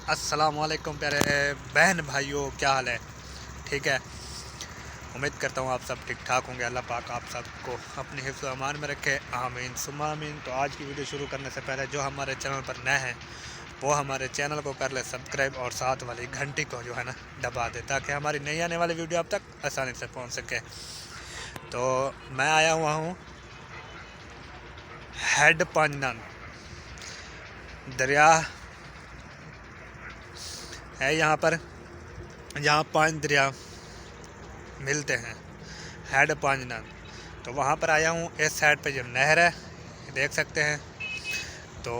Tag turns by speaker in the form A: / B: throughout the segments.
A: अस्सलामुअलैकुम प्यारे बहन भाइयों, क्या हाल है? ठीक है। उम्मीद करता हूँ आप सब ठीक ठाक होंगे। अल्लाह पाक आप सबको अपने हिफ्ज़ व अमान में रखे, आमीन सुम्मा आमीन। तो आज की वीडियो शुरू करने से पहले जो हमारे चैनल पर नए हैं वो हमारे चैनल को कर ले सब्सक्राइब और साथ वाली घंटी को जो है ना दबा दे, ताकि हमारी नई आने वाली वीडियो आप तक आसानी से पहुँच सके। तो मैं आया हुआ हूँ हेड पांजनान दरिया है यहाँ पर, जहाँ 5 दरिया मिलते हैं, हेड पांजनान। तो वहाँ पर आया हूँ। इस साइड पे जो नहर है देख सकते हैं। तो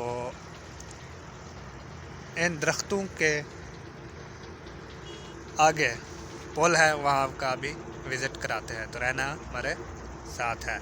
A: इन दरख्तों के आगे पुल है, वहाँ का भी विज़िट कराते हैं। तो रहना हमारे साथ है।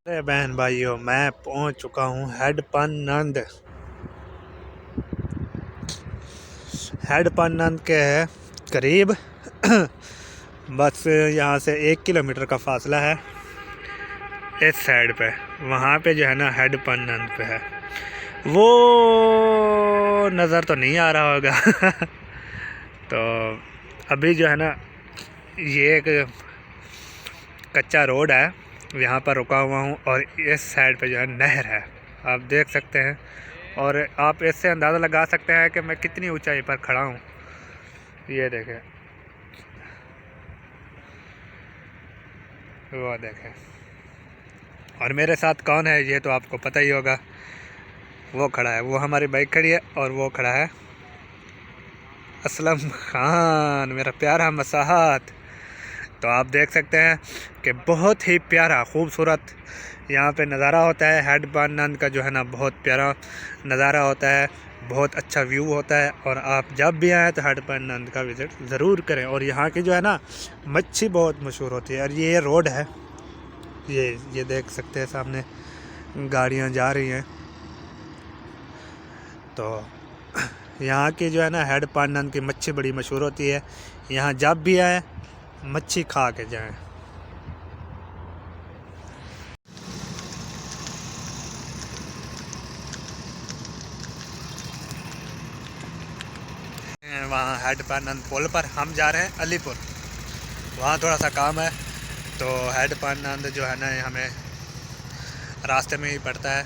A: अरे बहन भाइयों, मैं पहुंच चुका हूं हेड पांजनान। हेड पांजनान के है करीब बस यहाँ से 1 किलोमीटर का फासला है। इस साइड पे वहाँ पे जो है ना हेड पांजनान पे है। वो नज़र तो नहीं आ रहा होगा तो अभी जो है ना ये एक कच्चा रोड है, यहाँ पर रुका हुआ हूँ। और इस साइड पे जो है नहर है, आप देख सकते हैं। और आप इससे अंदाज़ा लगा सकते हैं कि मैं कितनी ऊंचाई पर खड़ा हूँ। ये देखें, वो देखें। और मेरे साथ कौन है ये तो आपको पता ही होगा। वो खड़ा है, वो हमारी बाइक खड़ी है, और वो खड़ा है असलम खान, मेरा प्यारा मसाहत। तो आप देख सकते हैं कि बहुत ही प्यारा खूबसूरत यहाँ पे नज़ारा होता है। हेड पांजनान का जो है ना बहुत प्यारा नज़ारा होता है, बहुत अच्छा व्यू होता है। और आप जब भी आएँ तो हेड पांजनान का विज़िट ज़रूर करें। और यहाँ की जो है ना मच्छी बहुत मशहूर होती है। और ये रोड है, ये देख सकते हैं सामने गाड़ियाँ जा रही हैं। तो यहाँ की जो है ना हेड पांजनान की मच्छी बड़ी मशहूर होती है। यहाँ जब भी आए मच्छी खा के जाएं। वहाँ हेड पांजनान पुल पर हम जा रहे हैं अलीपुर, वहाँ थोड़ा सा काम है। तो हेड पांजनान जो है ना हमें रास्ते में ही पड़ता है।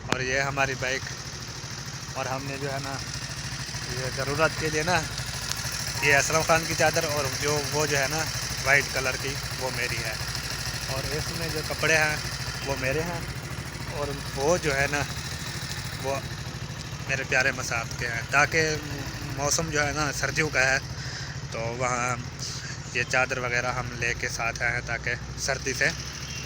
A: और ये हमारी बाइक, और हमने जो है ना ये ज़रूरत के लिए ना ये असलम खान की चादर, और जो वो जो है ना वाइट कलर की वो मेरी है। और इसमें जो कपड़े हैं वो मेरे हैं, और वो जो है ना वो मेरे प्यारे मसाहत के हैं। ताकि मौसम जो है ना सर्दियों का है, तो वहाँ ये चादर वगैरह हम लेके साथ आए हैं ताकि सर्दी से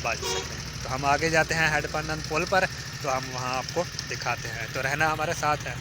A: बच सकें। तो हम आगे जाते हैं हेड पांजनान पुल पर, तो हम वहाँ आपको दिखाते हैं। तो रहना हमारे साथ है।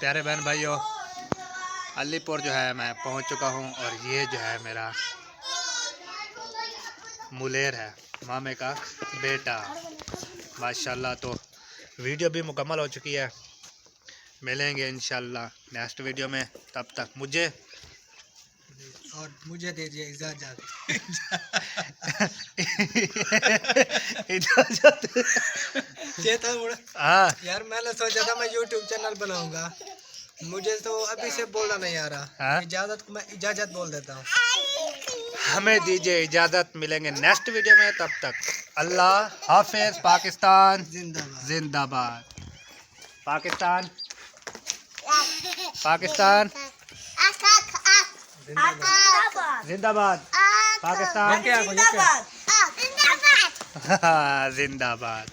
A: प्यारे बहन भाइयों, अलीपुर जो है मैं पहुंच चुका हूं और ये जो है मेरा मुलेर है, मामे का बेटा माशाल्लाह। तो वीडियो भी मुकम्मल हो चुकी है, मिलेंगे इंशाल्लाह नेक्स्ट वीडियो में। तब तक मुझे
B: दीजिए इजाज़त।
A: इजाज़त। हाँ
B: यार मैंने सोचा था मैं YouTube चैनल बनाऊंगा, मुझे तो अभी से बोलना नहीं आ रहा।
A: हाँ?
B: मैं इजाज़त बोल देता हूँ।
A: हमें दीजिए इजाज़त, मिलेंगे नेक्स्ट वीडियो में। तब तक अल्लाह हाफिज़। पाकिस्तान
B: जिंदाबाद।
A: जिंदाबाद। पाकिस्तान पाकिस्तान जिंदाबाद। पाकिस्तान जिंदाबाद।